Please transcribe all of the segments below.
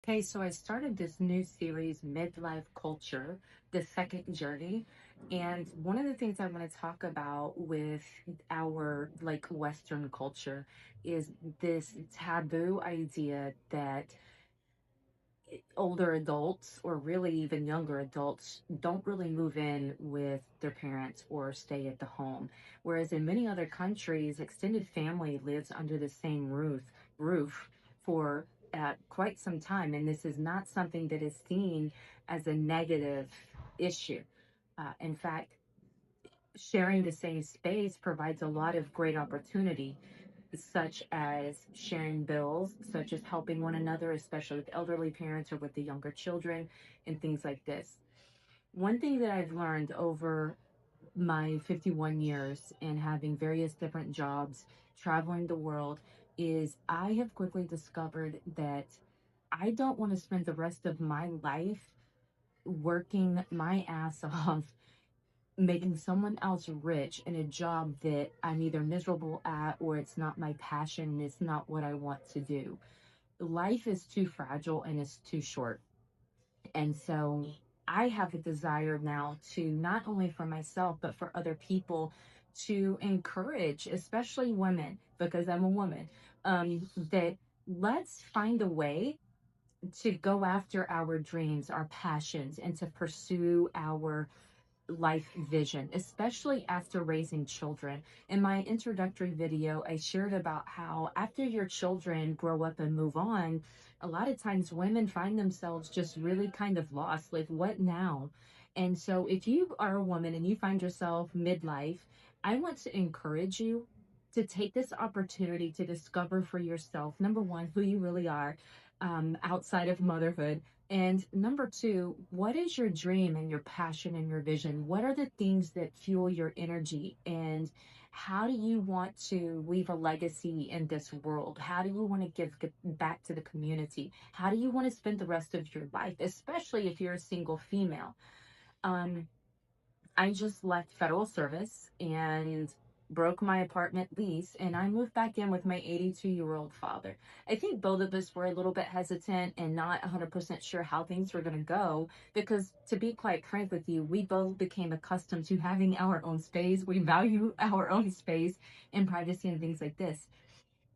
Hey, so I started this new series, Midlife Culture, the second journey. And one of the things I want to talk about with our Western culture is this taboo idea that older adults or really even younger adults don't really move in with their parents or stay at the home. Whereas in many other countries, extended family lives under the same roof for quite some time. And this is not something that is seen as a negative issue. In fact, sharing the same space provides a lot of great opportunity, such as sharing bills, such as helping one another, especially with elderly parents or with the younger children, and things like this. One thing that I've learned over my 51 years and having various different jobs, traveling the world, is I have quickly discovered that I don't want to spend the rest of my life working my ass off making someone else rich in a job that I'm either miserable at or it's not my passion and it's not what I want to do. Life is too fragile and it's too short. And so I have a desire now to not only for myself, but for other people to encourage, especially women, because I'm a woman, that let's find a way to go after our dreams, our passions, and to pursue our life vision, especially after raising children. In my introductory video, I shared about how after your children grow up and move on, a lot of times women find themselves just really kind of lost, like, what now? And so, if you are a woman and you find yourself midlife, I want to encourage you to take this opportunity to discover for yourself, number one, who you really are outside of motherhood, and number two, what is your dream and your passion and your vision? What are the things that fuel your energy? And how do you want to leave a legacy in this world? How do you want to give back to the community? How do you want to spend the rest of your life, especially if you're a single female? Um, I just left federal service and broke my apartment lease, and I moved back in with my 82-year-old father. I think both of us were a little bit hesitant and not 100% sure how things were going to go because, to be quite frank with you, we both became accustomed to having our own space. We value our own space and privacy and things like this.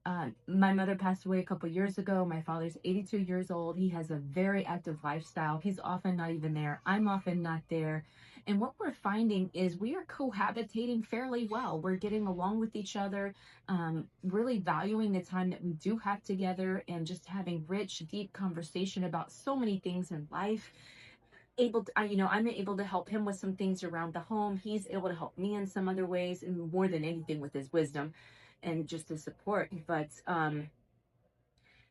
My mother passed away a couple years ago. My father's 82 years old. He has a very active lifestyle. He's often not even there. I'm often not there. And what we're finding is we are cohabitating fairly well. We're getting along with each other, really valuing the time that we do have together and just having rich, deep conversation about so many things in life. I'm able to help him with some things around the home. He's able to help me in some other ways, and more than anything with his wisdom and just the support. But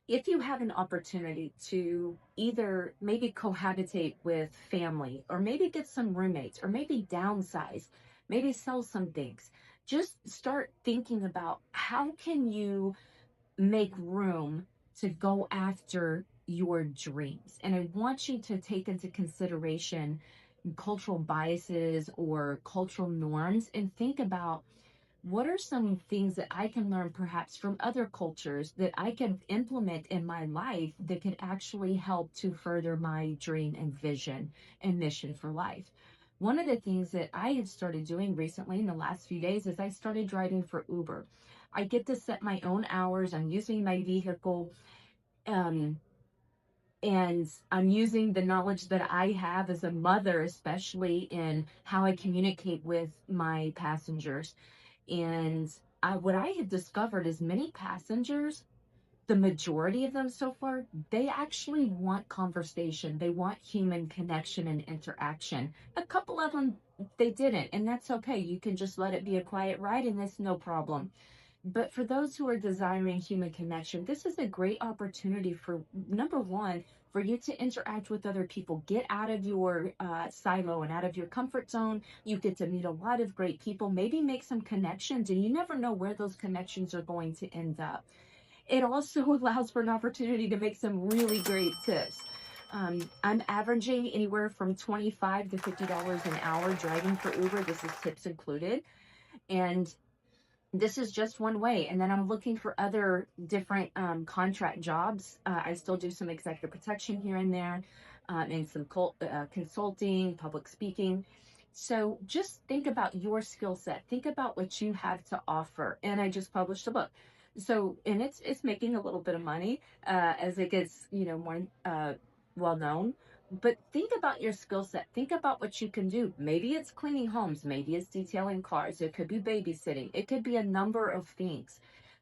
if you have an opportunity to either maybe cohabitate with family, or maybe get some roommates, or maybe downsize, maybe sell some things, just start thinking about how can you make room to go after your dreams. And I want you to take into consideration cultural biases or cultural norms and think about what are some things that I can learn perhaps from other cultures that I can implement in my life that can actually help to further my dream and vision and mission for life. One of the things that I have started doing recently in the last few days is I started driving for Uber. I get to set my own hours. I'm using my vehicle. Um, and I'm using the knowledge that I have as a mother, especially in how I communicate with my passengers. And what I have discovered is many passengers, the majority of them so far, they actually want conversation. They want human connection and interaction. A couple of them, they didn't, and that's okay. You can just let it be a quiet ride, and that's no problem. But for those who are desiring human connection, this is a great opportunity for number one, for you to interact with other people. Get out of your silo and out of your comfort zone. You get to meet a lot of great people, maybe make some connections, and you never know where those connections are going to end up. It also allows for an opportunity to make some really great tips. I'm averaging anywhere from $25 to $50 an hour driving for Uber. This is tips included. And This is just one way. And then I'm looking for other different contract jobs. I still do some executive protection here and there, and some consulting, public speaking. So just think about your skill set. Think about what you have to offer. And I just published a book. So, and it's making a little bit of money as it gets, more well known. But think about your skill set. Think about what you can do. Maybe it's cleaning homes. Maybe it's detailing cars. It could be babysitting. It could be a number of things.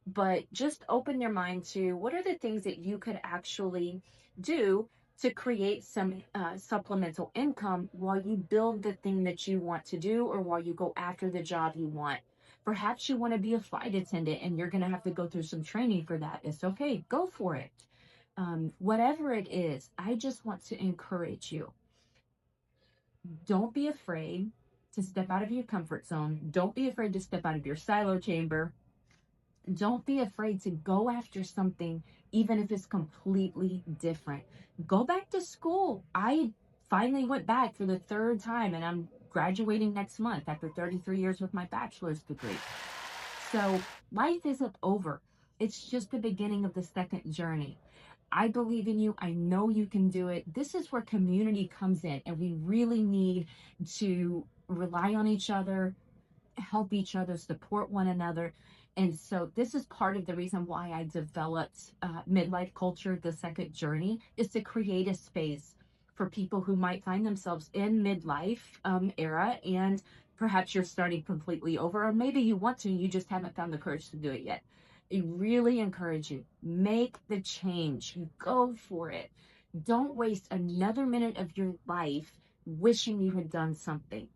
But just open your mind to what are the things that you could actually do to create some supplemental income while you build the thing that you want to do or while you go after the job you want. Perhaps you want to be a flight attendant and you're going to have to go through some training for that. It's okay. Go for it. Whatever it is, I just want to encourage you. Don't be afraid to step out of your comfort zone. Don't be afraid to step out of your silo chamber. Don't be afraid to go after something, even if it's completely different. Go back to school. I finally went back for the third time, and I'm graduating next month after 33 years with my bachelor's degree. So life isn't over. It's just the beginning of the second journey. I believe in you. I know you can do it. This is where community comes in, and we really need to rely on each other, help each other, support one another. And so this is part of the reason why I developed Midlife Culture, the second journey, is to create a space for people who might find themselves in midlife era, and perhaps you're starting completely over, or maybe you want to, you just haven't found the courage to do it yet. I really encourage you, make the change, go for it. Don't waste another minute of your life wishing you had done something.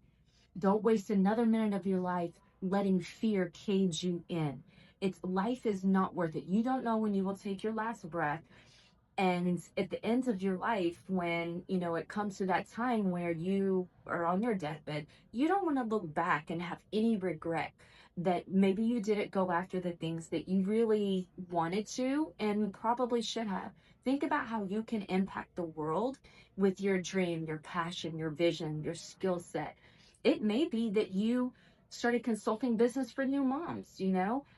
Don't waste another minute of your life letting fear cage you in. It's life is not worth it. You don't know when you will take your last breath. And at the end of your life, when it comes to that time where you are on your deathbed, you don't want to look back and have any regret that maybe you didn't go after the things that you really wanted to and probably should have. Think about how you can impact the world with your dream, your passion, your vision, your skill set. It may be that you started consulting business for new moms.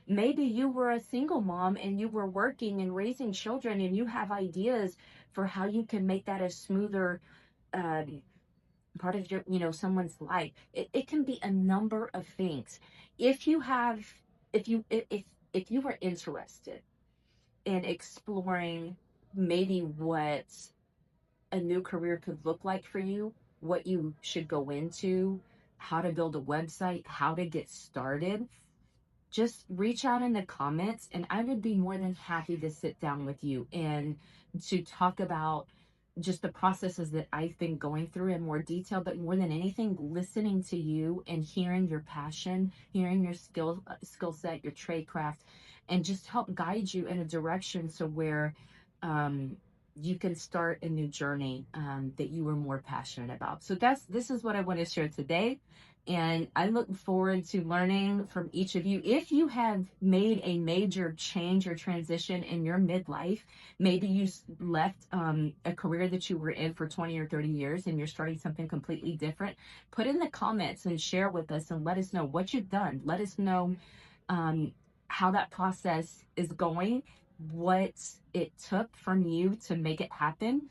Maybe you were a single mom and you were working and raising children and you have ideas for how you can make that a smoother uh, part of your someone's life. It can be a number of things. If you have, if you were interested in exploring maybe what a new career could look like for you, what you should go into, how to build a website, how to get started, just reach out in the comments and I would be more than happy to sit down with you and to talk about just the processes that I've been going through in more detail, but more than anything, listening to you and hearing your passion, hearing your skill set, your trade craft, and just help guide you in a direction so where um, you can start a new journey that you were more passionate about. So this is what I want to share today. And I look forward to learning from each of you. If you have made a major change or transition in your midlife, maybe you left a career that you were in for 20 or 30 years and you're starting something completely different, put in the comments and share with us and let us know what you've done. Let us know um, how that process is going, what it took from you to make it happen,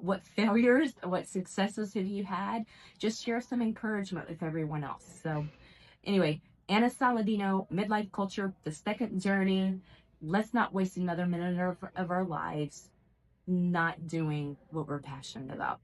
what failures, what successes have you had. Just share some encouragement with everyone else. So, anyway, Anna Saladino, Midlife Culture, the second journey. Let's not waste another minute of our lives not doing what we're passionate about.